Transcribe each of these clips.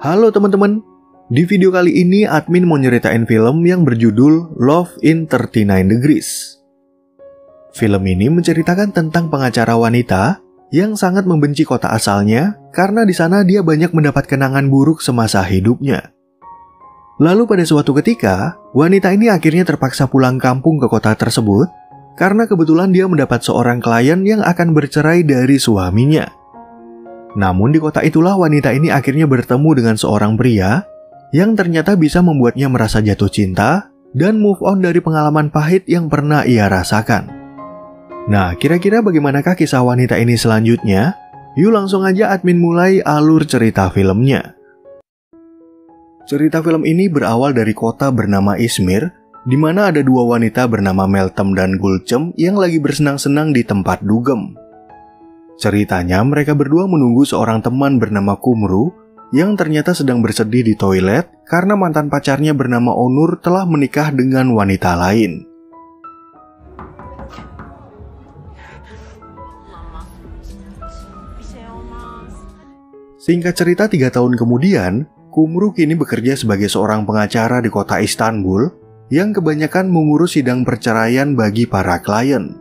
Halo teman-teman, di video kali ini admin mau nyeritain film yang berjudul Love in 39 Degrees. Film ini menceritakan tentang pengacara wanita yang sangat membenci kota asalnya karena di sana dia banyak mendapat kenangan buruk semasa hidupnya. Lalu pada suatu ketika, wanita ini akhirnya terpaksa pulang kampung ke kota tersebut karena kebetulan dia mendapat seorang klien yang akan bercerai dari suaminya. Namun di kota itulah wanita ini akhirnya bertemu dengan seorang pria yang ternyata bisa membuatnya merasa jatuh cinta dan move on dari pengalaman pahit yang pernah ia rasakan. Nah, kira-kira bagaimanakah kisah wanita ini selanjutnya? Yuk langsung aja admin mulai alur cerita filmnya. Cerita film ini berawal dari kota bernama Izmir, di mana ada dua wanita bernama Meltem dan Gulcem yang lagi bersenang-senang di tempat dugem. Ceritanya mereka berdua menunggu seorang teman bernama Kumru yang ternyata sedang bersedih di toilet karena mantan pacarnya bernama Onur telah menikah dengan wanita lain. Singkat cerita 3 tahun kemudian, Kumru kini bekerja sebagai seorang pengacara di kota Istanbul yang kebanyakan mengurus sidang perceraian bagi para klien.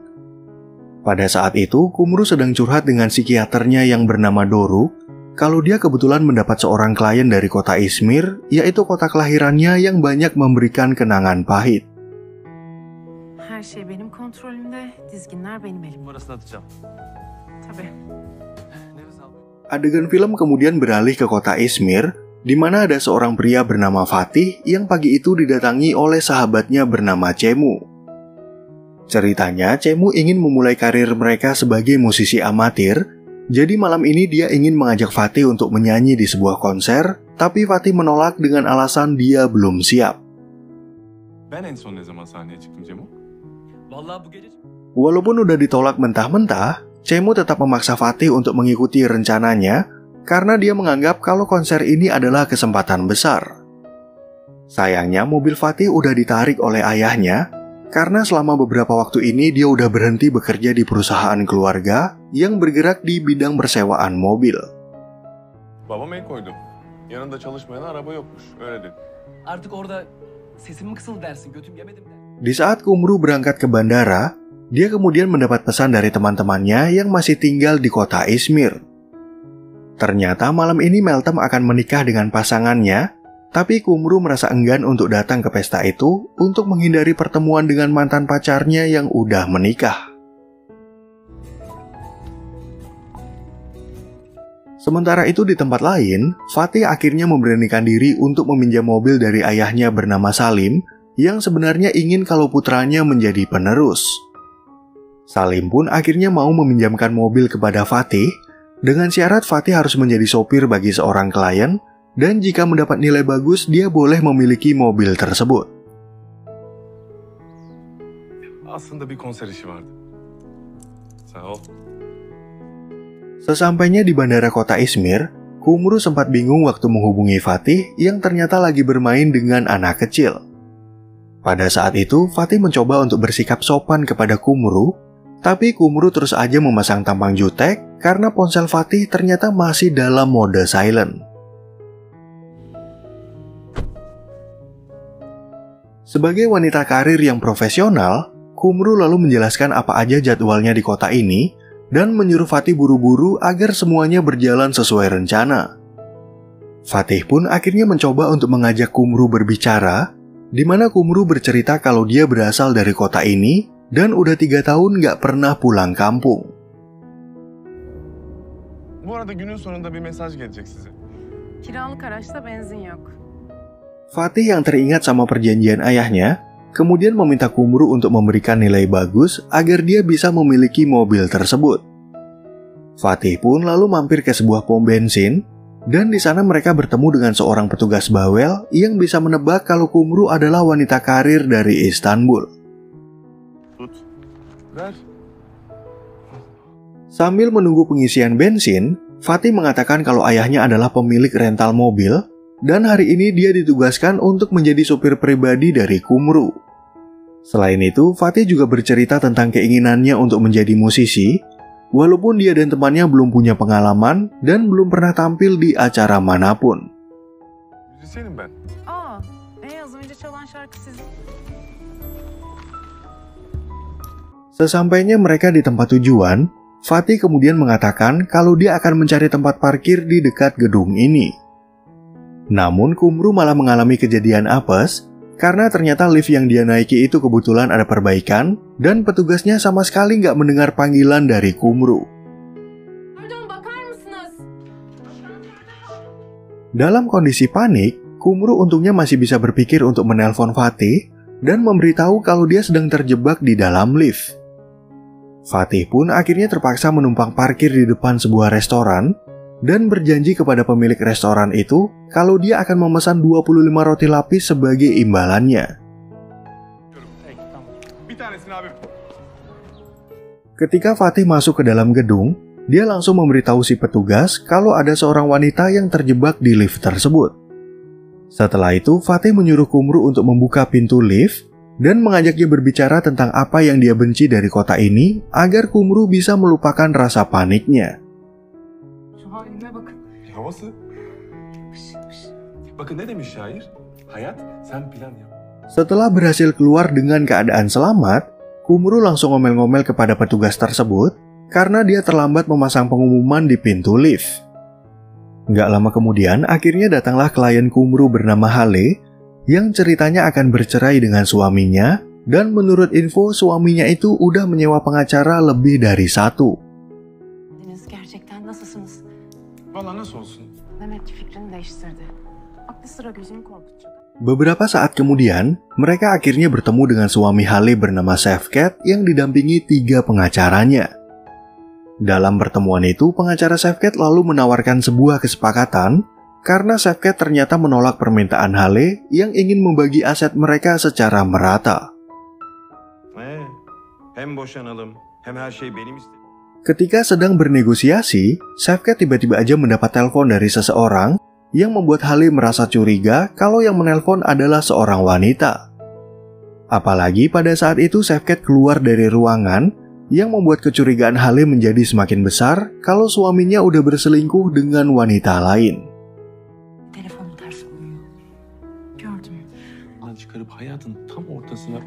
Pada saat itu, Kumru sedang curhat dengan psikiaternya yang bernama Doruk kalau dia kebetulan mendapat seorang klien dari kota Izmir, yaitu kota kelahirannya yang banyak memberikan kenangan pahit. Her şey benim kontrolümde, dizginler benim elimde. Tabii. Adegan film kemudian beralih ke kota Izmir, di mana ada seorang pria bernama Fatih yang pagi itu didatangi oleh sahabatnya bernama Cemu. Ceritanya, Cemu ingin memulai karir mereka sebagai musisi amatir, jadi malam ini dia ingin mengajak Fatih untuk menyanyi di sebuah konser, tapi Fatih menolak dengan alasan dia belum siap. Walaupun udah ditolak mentah-mentah, Cemu tetap memaksa Fatih untuk mengikuti rencananya, karena dia menganggap kalau konser ini adalah kesempatan besar. Sayangnya mobil Fatih udah ditarik oleh ayahnya, karena selama beberapa waktu ini dia udah berhenti bekerja di perusahaan keluarga yang bergerak di bidang persewaan mobil. Babam el koydu. Yanında çalışmayan araba yokmuş. Öyle dedi. Artık orada sesimin kısıldı dersin, götüm yemedim der. Di saat Kumru berangkat ke bandara, dia kemudian mendapat pesan dari teman-temannya yang masih tinggal di kota Izmir. Ternyata malam ini Meltem akan menikah dengan pasangannya, tapi Kumru merasa enggan untuk datang ke pesta itu untuk menghindari pertemuan dengan mantan pacarnya yang udah menikah. Sementara itu di tempat lain, Fatih akhirnya memberanikan diri untuk meminjam mobil dari ayahnya bernama Salim yang sebenarnya ingin kalau putranya menjadi penerus. Salim pun akhirnya mau meminjamkan mobil kepada Fatih dengan syarat Fatih harus menjadi sopir bagi seorang klien, dan jika mendapat nilai bagus, dia boleh memiliki mobil tersebut. Aslında bir konser işi vardı. Sağ ol. Sesampainya di bandara kota Izmir, Kumru sempat bingung waktu menghubungi Fatih yang ternyata lagi bermain dengan anak kecil. Pada saat itu, Fatih mencoba untuk bersikap sopan kepada Kumru, tapi Kumru terus aja memasang tampang jutek karena ponsel Fatih ternyata masih dalam mode silent. Sebagai wanita karir yang profesional, Kumru lalu menjelaskan apa aja jadwalnya di kota ini dan menyuruh Fatih buru-buru agar semuanya berjalan sesuai rencana. Fatih pun akhirnya mencoba untuk mengajak Kumru berbicara, di mana Kumru bercerita kalau dia berasal dari kota ini dan udah 3 tahun gak pernah pulang kampung. Bu arada günün sonunda bir mesaj gelecek size. Kiralık araçta benzin yok. Fatih yang teringat sama perjanjian ayahnya, kemudian meminta Kumru untuk memberikan nilai bagus agar dia bisa memiliki mobil tersebut. Fatih pun lalu mampir ke sebuah pom bensin, dan di sana mereka bertemu dengan seorang petugas bawel yang bisa menebak kalau Kumru adalah wanita karir dari Istanbul. Sambil menunggu pengisian bensin, Fatih mengatakan kalau ayahnya adalah pemilik rental mobil, dan hari ini dia ditugaskan untuk menjadi sopir pribadi dari Kumru. Selain itu, Fatih juga bercerita tentang keinginannya untuk menjadi musisi, walaupun dia dan temannya belum punya pengalaman dan belum pernah tampil di acara manapun. Müzisyenim ben. Aa, az önce çalan şarkı sizin. Sesampainya mereka di tempat tujuan, Fatih kemudian mengatakan kalau dia akan mencari tempat parkir di dekat gedung ini. Namun Kumru malah mengalami kejadian apes, karena ternyata lift yang dia naiki itu kebetulan ada perbaikan, dan petugasnya sama sekali nggak mendengar panggilan dari Kumru. Pardon, bakar mısınız? Dalam kondisi panik, Kumru untungnya masih bisa berpikir untuk menelpon Fatih dan memberitahu kalau dia sedang terjebak di dalam lift. Fatih pun akhirnya terpaksa menumpang parkir di depan sebuah restoran dan berjanji kepada pemilik restoran itu kalau dia akan memesan 25 roti lapis sebagai imbalannya. Bir tanesini abi. Ketika Fatih masuk ke dalam gedung, dia langsung memberitahu si petugas kalau ada seorang wanita yang terjebak di lift tersebut. Setelah itu, Fatih menyuruh Kumru untuk membuka pintu lift dan mengajaknya berbicara tentang apa yang dia benci dari kota ini agar Kumru bisa melupakan rasa paniknya. Şu halime bakın. Havası. Bakın ne demiş şair? Hayat sen plan yap. Setelah berhasil keluar dengan keadaan selamat, Kumru langsung ngomel-ngomel kepada petugas tersebut karena dia terlambat memasang pengumuman di pintu lift. Nggak lama kemudian, akhirnya datanglah klien Kumru bernama Hale yang ceritanya akan bercerai dengan suaminya, dan menurut info suaminya itu udah menyewa pengacara lebih dari satu. Deniz, gerçekten nasılsınız? Valla nasıl olsun? Mehmet fikrini değiştirdi. Aklı sıra gözünü korkutacak. Beberapa saat kemudian, mereka akhirnya bertemu dengan suami Hale bernama Şevket yang didampingi 3 pengacaranya. Dalam pertemuan itu, pengacara Şevket lalu menawarkan sebuah kesepakatan karena Şevket ternyata menolak permintaan Hale yang ingin membagi aset mereka secara merata. Hem boşanalım, hem her şey benim istediğim. Ketika sedang bernegosiasi, Şevket tiba-tiba aja mendapat telepon dari seseorang yang membuat Hale merasa curiga kalau yang menelpon adalah seorang wanita. Apalagi pada saat itu Şevket keluar dari ruangan yang membuat kecurigaan Hale menjadi semakin besar kalau suaminya udah berselingkuh dengan wanita lain. Telefonum ters oluyor. Gördüm. Lan çıkarıp hayatın tam ortasına...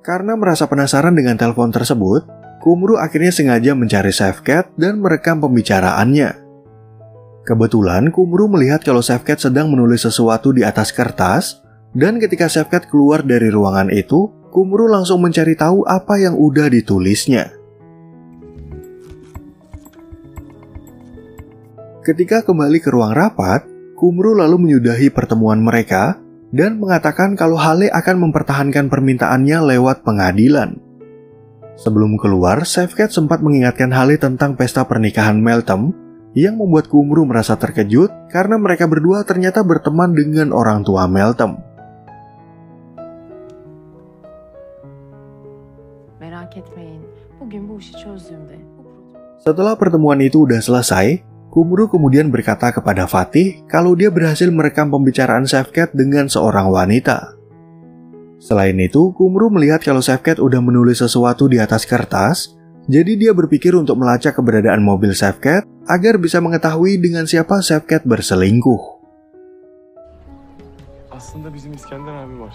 Karena merasa penasaran dengan telepon tersebut, Kumru akhirnya sengaja mencari Şevket dan merekam pembicaraannya. Kebetulan Kumru melihat kalau Şevket sedang menulis sesuatu di atas kertas, dan ketika Şevket keluar dari ruangan itu, Kumru langsung mencari tahu apa yang udah ditulisnya. Ketika kembali ke ruang rapat, Kumru lalu menyudahi pertemuan mereka dan mengatakan kalau Hale akan mempertahankan permintaannya lewat pengadilan. Sebelum keluar, Şevket sempat mengingatkan Hale tentang pesta pernikahan Meltem yang membuat Kumru merasa terkejut karena mereka berdua ternyata berteman dengan orang tua Meltem. Merak etmeyin. Bugün bu işi çözdüğümde Setelah pertemuan itu udah selesai, Kumru kemudian berkata kepada Fatih kalau dia berhasil merekam pembicaraan Şevket dengan seorang wanita. Selain itu, Kumru melihat kalau Şevket udah menulis sesuatu di atas kertas, jadi dia berpikir untuk melacak keberadaan mobil Şevket agar bisa mengetahui dengan siapa Şevket berselingkuh. Aslında bizim İskender abi var.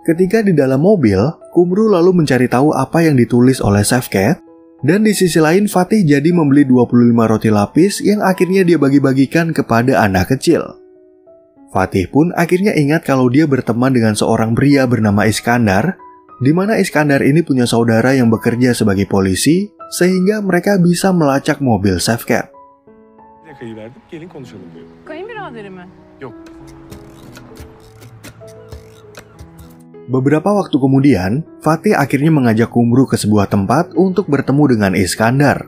Ketika di dalam mobil, Kumru lalu mencari tahu apa yang ditulis oleh Şevket, dan di sisi lain Fatih jadi membeli 25 roti lapis yang akhirnya dia bagi-bagikan kepada anak kecil. Fatih pun akhirnya ingat kalau dia berteman dengan seorang pria bernama Iskandar, di mana Iskandar ini punya saudara yang bekerja sebagai polisi, sehingga mereka bisa melacak mobil Şevket. Plakayı verdim, gelin konuşalım diyor. Kayınbiraderi mi? Yok. Beberapa waktu kemudian, Fatih akhirnya mengajak Kumru ke sebuah tempat untuk bertemu dengan Iskandar.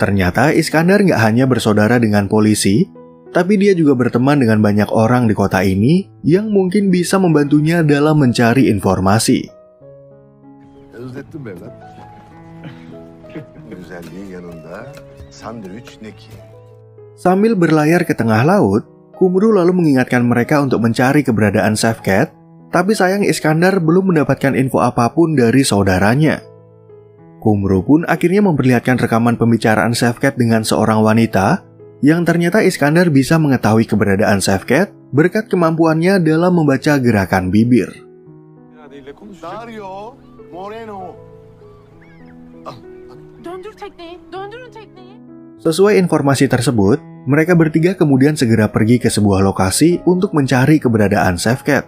Ternyata Iskandar nggak hanya bersaudara dengan polisi, tapi dia juga berteman dengan banyak orang di kota ini yang mungkin bisa membantunya dalam mencari informasi. Özlettim be evlat. Güzelliğin yanında sandviç ne ki? Sambil berlayar ke tengah laut, Kumru lalu mengingatkan mereka untuk mencari keberadaan Şevket tapi sayang Iskandar belum mendapatkan info apapun dari saudaranya. Kumru pun akhirnya memperlihatkan rekaman pembicaraan Şevket dengan seorang wanita yang ternyata Iskandar bisa mengetahui keberadaan Şevket berkat kemampuannya dalam membaca gerakan bibir. İradeyle konuşacak. Dario Moreno. Döndür tekneyi, döndürün tekneyi. Sesuai informasi tersebut, mereka bertiga kemudian segera pergi ke sebuah lokasi untuk mencari keberadaan Şevket.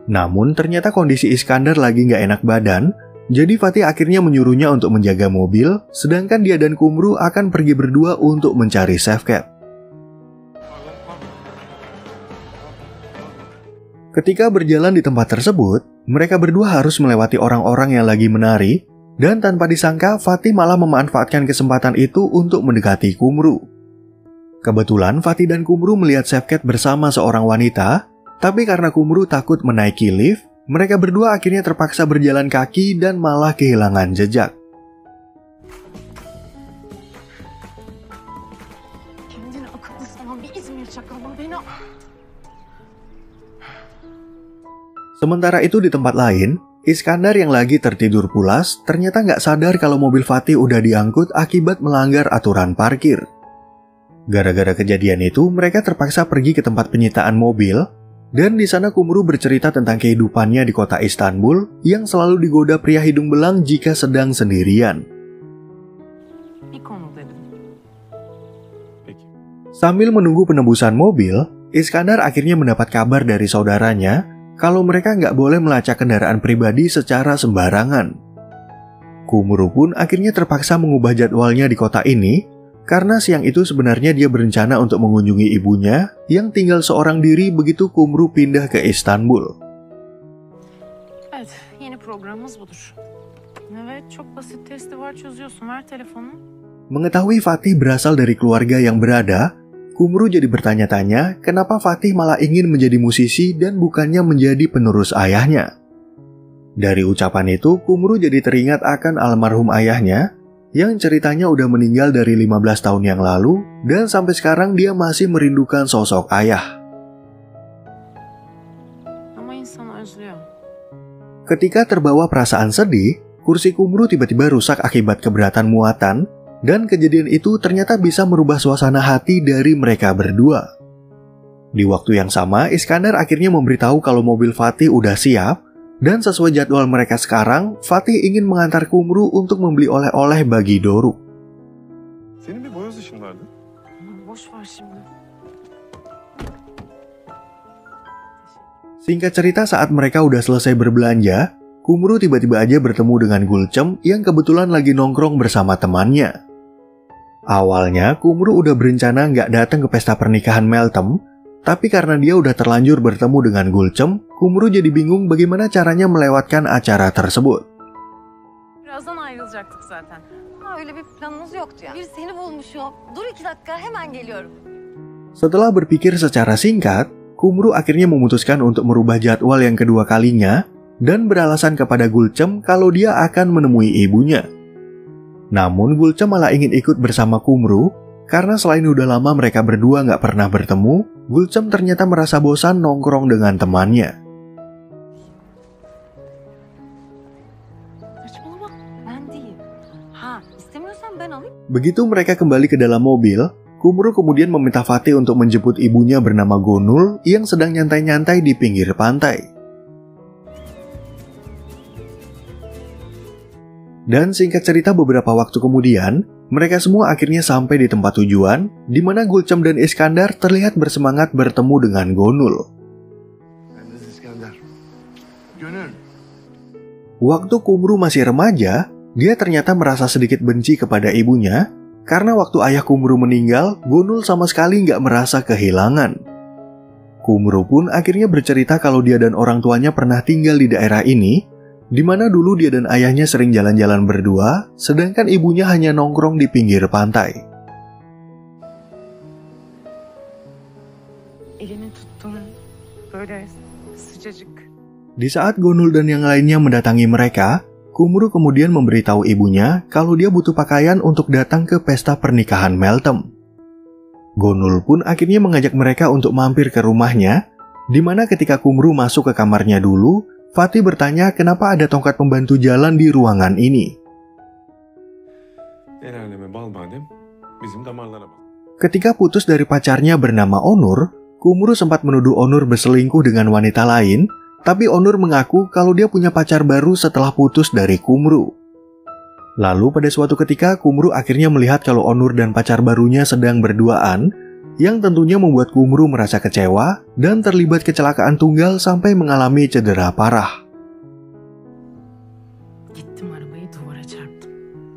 Namun ternyata kondisi Iskandar lagi nggak enak badan, jadi Fatih akhirnya menyuruhnya untuk menjaga mobil, sedangkan dia dan Kumru akan pergi berdua untuk mencari Şevket. Ketika berjalan di tempat tersebut, mereka berdua harus melewati orang-orang yang lagi menari, dan tanpa disangka Fatih malah memanfaatkan kesempatan itu untuk mendekati Kumru. Kebetulan Fatih dan Kumru melihat Şevket bersama seorang wanita, tapi karena Kumru takut menaiki lift, mereka berdua akhirnya terpaksa berjalan kaki dan malah kehilangan jejak. Kendini akıllı sanan bir İzmir çakalı beni. Sementara itu di tempat lain, Iskandar yang lagi tertidur pulas ternyata nggak sadar kalau mobil Fatih udah diangkut akibat melanggar aturan parkir. Gara-gara kejadian itu, mereka terpaksa pergi ke tempat penyitaan mobil, dan di sana Kumru bercerita tentang kehidupannya di kota Istanbul yang selalu digoda pria hidung belang jika sedang sendirian. Bir konu dedim. Peki. Sambil menunggu penembusan mobil, Iskandar akhirnya mendapat kabar dari saudaranya kalau mereka nggak boleh melacak kendaraan pribadi secara sembarangan. Kumru pun akhirnya terpaksa mengubah jadwalnya di kota ini, karena siang itu sebenarnya dia berencana untuk mengunjungi ibunya yang tinggal seorang diri begitu Kumru pindah ke Istanbul. Evet, yeni programımız budur. Evet, çok basit testi var, çözüyorsun. Ver telefonunu. Mengetahui Fatih berasal dari keluarga yang berada, Kumru jadi bertanya-tanya kenapa Fatih malah ingin menjadi musisi dan bukannya menjadi penerus ayahnya. Dari ucapan itu, Kumru jadi teringat akan almarhum ayahnya yang ceritanya udah meninggal dari 15 tahun yang lalu dan sampai sekarang dia masih merindukan sosok ayah. Ama insan özlüyor. Ketika terbawa perasaan sedih, kursi Kumru tiba-tiba rusak akibat keberatan muatan, dan kejadian itu ternyata bisa merubah suasana hati dari mereka berdua. Di waktu yang sama, Iskandar akhirnya memberitahu kalau mobil Fatih udah siap, dan sesuai jadwal mereka sekarang, Fatih ingin mengantar Kumru untuk membeli oleh-oleh bagi Doruk. Senin bir boyoz işin vardı. Aman boş ver şimdi. Singkat cerita, saat mereka udah selesai berbelanja, Kumru tiba-tiba aja bertemu dengan Gulcem yang kebetulan lagi nongkrong bersama temannya. Awalnya, Kumru udah berencana nggak datang ke pesta pernikahan Meltem, tapi karena dia udah terlanjur bertemu dengan Gulcem, Kumru jadi bingung bagaimana caranya melewatkan acara tersebut. Birazdan ayrılacaktık zaten. Ha, öyle bir planımız yoktu ya. Bir seni bulmuşum. Dur 2 dakika hemen geliyorum. Setelah berpikir secara singkat, Kumru akhirnya memutuskan untuk merubah jadwal yang kedua kalinya dan beralasan kepada Gulcem kalau dia akan menemui ibunya. Namun Gulcem malah ingin ikut bersama Kumru karena selain udah lama mereka berdua nggak pernah bertemu, Gulcem ternyata merasa bosan nongkrong dengan temannya. Saçmalama. Ben değil. Ha, istemiyorsan ben alayım. Begitu mereka kembali ke dalam mobil, Kumru kemudian meminta Fatih untuk menjemput ibunya bernama Gonul yang sedang nyantai-nyantai di pinggir pantai. Dan singkat cerita beberapa waktu kemudian, mereka semua akhirnya sampai di tempat tujuan, di mana Gulcem dan Iskandar terlihat bersemangat bertemu dengan Gonul. Mendes İskender. Gönül. Waktu Kumru masih remaja, dia ternyata merasa sedikit benci kepada ibunya, karena waktu ayah Kumru meninggal, Gonul sama sekali nggak merasa kehilangan. Kumru pun akhirnya bercerita kalau dia dan orang tuanya pernah tinggal di daerah ini, di mana dulu dia dan ayahnya sering jalan-jalan berdua, sedangkan ibunya hanya nongkrong di pinggir pantai. Elini tuttum. Böyle sıcacık. Di saat Gonul dan yang lainnya mendatangi mereka, Kumru kemudian memberitahu ibunya kalau dia butuh pakaian untuk datang ke pesta pernikahan Meltem. Gonul pun akhirnya mengajak mereka untuk mampir ke rumahnya, Dimana ketika Kumru masuk ke kamarnya dulu, Fatih bertanya kenapa ada tongkat pembantu jalan di ruangan ini. Ketika putus dari pacarnya bernama Onur, Kumru sempat menuduh Onur berselingkuh dengan wanita lain, tapi Onur mengaku kalau dia punya pacar baru setelah putus dari Kumru. Lalu pada suatu ketika Kumru akhirnya melihat kalau Onur dan pacar barunya sedang berduaan, yang tentunya membuat Kumru merasa kecewa dan terlibat kecelakaan tunggal sampai mengalami cedera parah. Gittim arabayı duvara çarptım.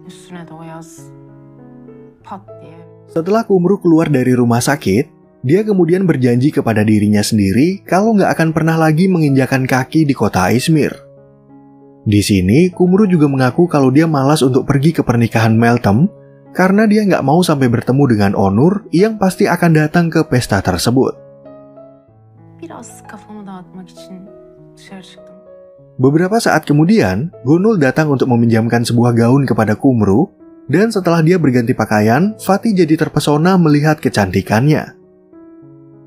Üstüne de o yaz pat diye. Setelah Kumru keluar dari rumah sakit, dia kemudian berjanji kepada dirinya sendiri kalau nggak akan pernah lagi menginjakan kaki di kota Izmir. Di sini, Kumru juga mengaku kalau dia malas untuk pergi ke pernikahan Meltem karena dia nggak mau sampai bertemu dengan Onur yang pasti akan datang ke pesta tersebut. Biraz kafamı dağıtmak için dışarı çıktım. Beberapa saat kemudian, Gonul datang untuk meminjamkan sebuah gaun kepada Kumru, dan setelah dia berganti pakaian, Fatih jadi terpesona melihat kecantikannya.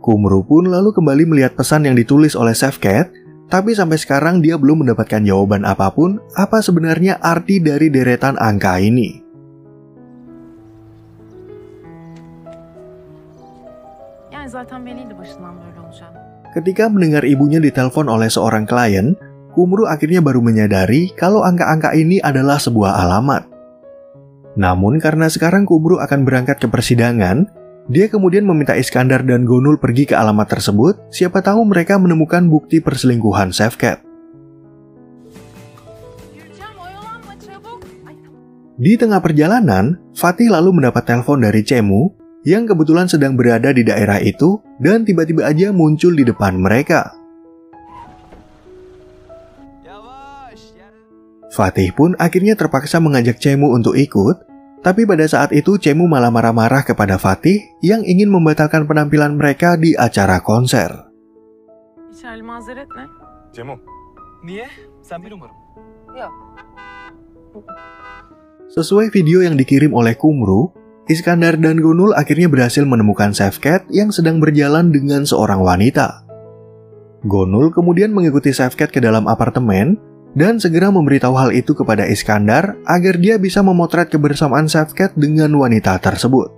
Kumru pun lalu kembali melihat pesan yang ditulis oleh Şevket, tapi sampai sekarang dia belum mendapatkan jawaban apapun apa sebenarnya arti dari deretan angka ini. Yani zaten belliydi başından böyle olacağı. Ketika mendengar ibunya ditelepon oleh seorang klien, Kumru akhirnya baru menyadari kalau angka-angka ini adalah sebuah alamat. Namun karena sekarang Kumru akan berangkat ke persidangan, dia kemudian meminta Iskandar dan Gonul pergi ke alamat tersebut, siapa tahu mereka menemukan bukti perselingkuhan Şevket. Gülcem oyalanma çabuk. Ay, Di tengah perjalanan, Fatih lalu mendapat telepon dari Cemu yang kebetulan sedang berada di daerah itu dan tiba-tiba aja muncul di depan mereka. Fatih pun akhirnya terpaksa mengajak Cemu untuk ikut, tapi pada saat itu Cemu malah marah-marah kepada Fatih yang ingin membatalkan penampilan mereka di acara konser. İçerli mazeret ne? Cemo, Niye? Sen bir umarım. Yok. Sesuai video yang dikirim oleh Kumru, Iskandar dan Gonul akhirnya berhasil menemukan Şevket yang sedang berjalan dengan seorang wanita. Gonul kemudian mengikuti Şevket ke dalam apartemen dan segera memberitahu hal itu kepada Iskandar agar dia bisa memotret kebersamaan Şevket dengan wanita tersebut.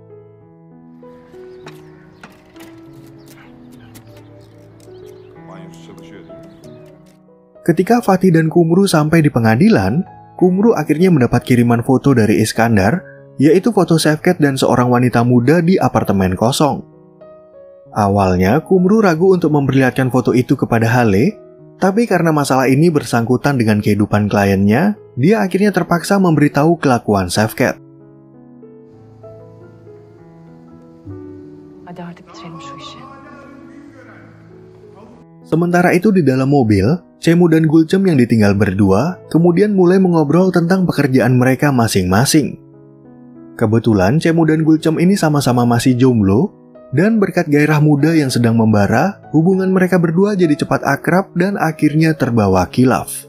Ketika Fatih dan Kumru sampai di pengadilan, Kumru akhirnya mendapat kiriman foto dari Iskandar, yaitu foto Şevket dan seorang wanita muda di apartemen kosong. Awalnya, Kumru ragu untuk memperlihatkan foto itu kepada Hale, tapi karena masalah ini bersangkutan dengan kehidupan kliennya, dia akhirnya terpaksa memberitahu kelakuan Şevket. Hadi artık bitirelim şu işi. Sementara itu di dalam mobil, Cemu dan Gulcem yang ditinggal berdua kemudian mulai mengobrol tentang pekerjaan mereka masing-masing. Kebetulan Cemu dan Gulcem ini sama-sama masih jomblo, dan berkat gairah muda yang sedang membara, hubungan mereka berdua jadi cepat akrab dan akhirnya terbawa kilaf.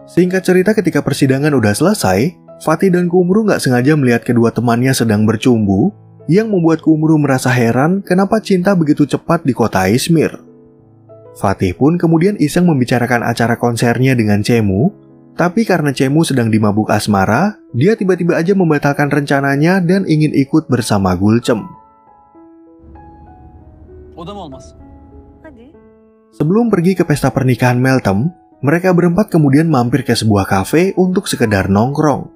Singkat cerita, ketika persidangan udah selesai, Fatih dan Kumru nggak sengaja melihat kedua temannya sedang bercumbu, yang membuat Kumru merasa heran kenapa cinta begitu cepat di kota Izmir. Fatih pun kemudian iseng membicarakan acara konsernya dengan Cemu, tapi karena Cemu sedang dimabuk asmara, dia tiba-tiba aja membatalkan rencananya dan ingin ikut bersama Gulcem. O da mı olmaz? Hadi. Sebelum pergi ke pesta pernikahan Meltem, mereka berempat kemudian mampir ke sebuah kafe untuk sekedar nongkrong.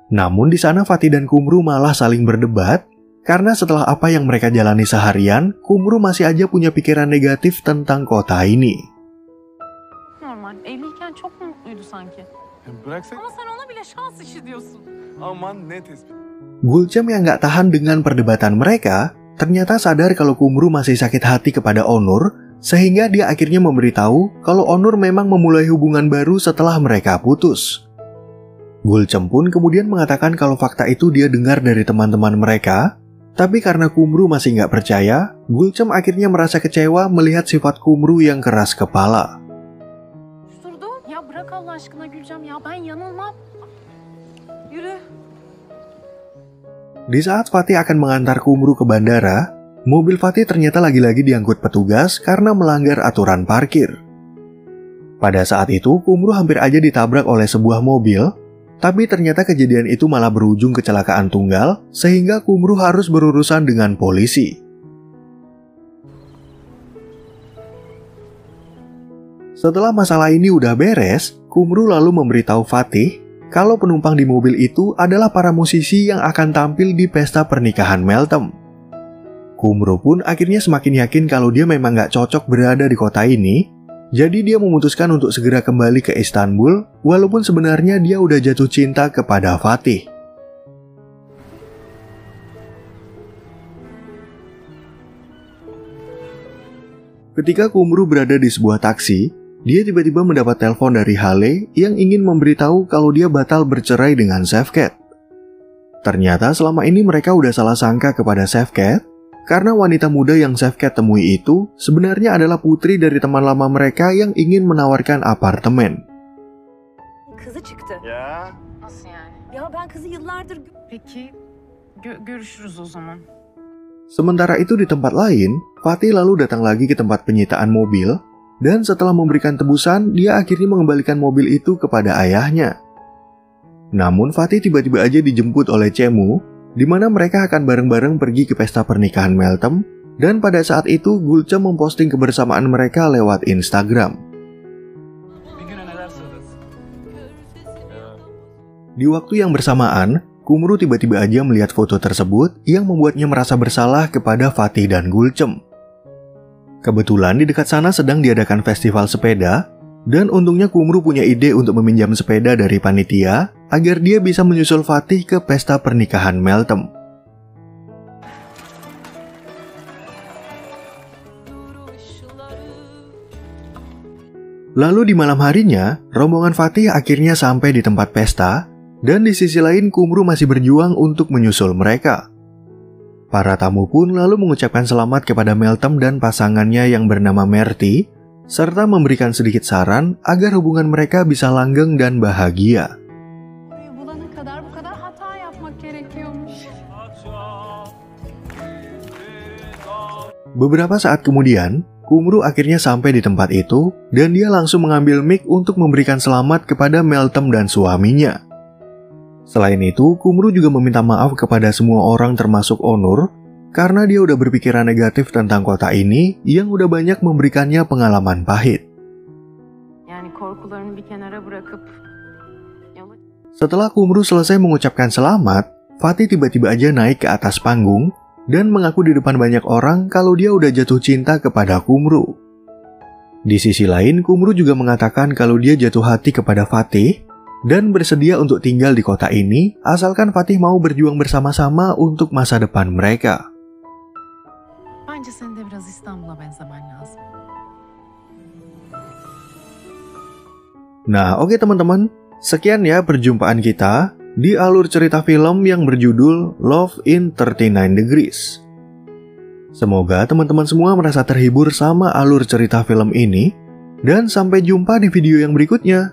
Namun di sana Fatih dan Kumru malah saling berdebat, karena setelah apa yang mereka jalani seharian, Kumru masih aja punya pikiran negatif tentang kota ini. Normal. Evliyken çok mu mutluydu sanki? bıraksak Ama sen ona bile şans işi diyorsun. aman ne tespit. Gulcem yang nggak tahan dengan perdebatan mereka, ternyata sadar kalau Kumru masih sakit hati kepada Onur, sehingga dia akhirnya memberitahu kalau Onur memang memulai hubungan baru setelah mereka putus. Gulcem pun kemudian mengatakan kalau fakta itu dia dengar dari teman-teman mereka, tapi karena Kumru masih nggak percaya, Gulcem akhirnya merasa kecewa melihat sifat Kumru yang keras kepala. Durdu. Ya bırak Allah aşkına Gülcem ya, ben yanılmam. Yürü. Di saat Fatih akan mengantar Kumru ke bandara, mobil Fatih ternyata lagi-lagi diangkut petugas karena melanggar aturan parkir. Pada saat itu, Kumru hampir aja ditabrak oleh sebuah mobil, tapi ternyata kejadian itu malah berujung kecelakaan tunggal, sehingga Kumru harus berurusan dengan polisi. Setelah masalah ini udah beres, Kumru lalu memberitahu Fatih kalau penumpang di mobil itu adalah para musisi yang akan tampil di pesta pernikahan Meltem. Kumru pun akhirnya semakin yakin kalau dia memang gak cocok berada di kota ini, jadi dia memutuskan untuk segera kembali ke Istanbul, walaupun sebenarnya dia udah jatuh cinta kepada Fatih. Ketika Kumru berada di sebuah taksi, dia tiba-tiba mendapat telepon dari Hale yang ingin memberitahu kalau dia batal bercerai dengan Şevket. Ternyata selama ini mereka udah salah sangka kepada Şevket, karena wanita muda yang Şevket temui itu sebenarnya adalah putri dari teman lama mereka yang ingin menawarkan apartemen. Kızı çıktı. Ya. Nasıl yani? Ya ben kızı yıllardır... Peki görüşürüz o zaman. Sementara itu di tempat lain, Fatih lalu datang lagi ke tempat penyitaan mobil, dan setelah memberikan tebusan, dia akhirnya mengembalikan mobil itu kepada ayahnya. Namun Fatih tiba-tiba aja dijemput oleh Cemu, di mana mereka akan bareng-bareng pergi ke pesta pernikahan Meltem, dan pada saat itu Gulcem memposting kebersamaan mereka lewat Instagram. Bir güne neler sığdırız. Di waktu yang bersamaan, Kumru tiba-tiba aja melihat foto tersebut yang membuatnya merasa bersalah kepada Fatih dan Gulcem. Kebetulan di dekat sana sedang diadakan festival sepeda, dan untungnya Kumru punya ide untuk meminjam sepeda dari panitia agar dia bisa menyusul Fatih ke pesta pernikahan Meltem. Lalu di malam harinya, rombongan Fatih akhirnya sampai di tempat pesta, dan di sisi lain Kumru masih berjuang untuk menyusul mereka. Para tamu pun lalu mengucapkan selamat kepada Meltem dan pasangannya yang bernama Merti, serta memberikan sedikit saran agar hubungan mereka bisa langgeng dan bahagia. Bulana kadar bu kadar hata yapmak gerekiyormuş. Beberapa saat kemudian, Kumru akhirnya sampai di tempat itu dan dia langsung mengambil mic untuk memberikan selamat kepada Meltem dan suaminya. Selain itu, Kumru juga meminta maaf kepada semua orang termasuk Onur karena dia udah berpikiran negatif tentang kota ini yang udah banyak memberikannya pengalaman pahit. Yani korkularını bir kenara bırakıp Setelah Kumru selesai mengucapkan selamat, Fatih tiba-tiba aja naik ke atas panggung dan mengaku di depan banyak orang kalau dia udah jatuh cinta kepada Kumru. Di sisi lain, Kumru juga mengatakan kalau dia jatuh hati kepada Fatih dan bersedia untuk tinggal di kota ini asalkan Fatih mau berjuang bersama-sama untuk masa depan mereka. bence senin de biraz İstanbul'a benzemen lazım. Nah, oke teman-teman, sekian ya perjumpaan kita di alur cerita film yang berjudul Love in 39 Degrees. Semoga teman-teman semua merasa terhibur sama alur cerita film ini, dan sampai jumpa di video yang berikutnya.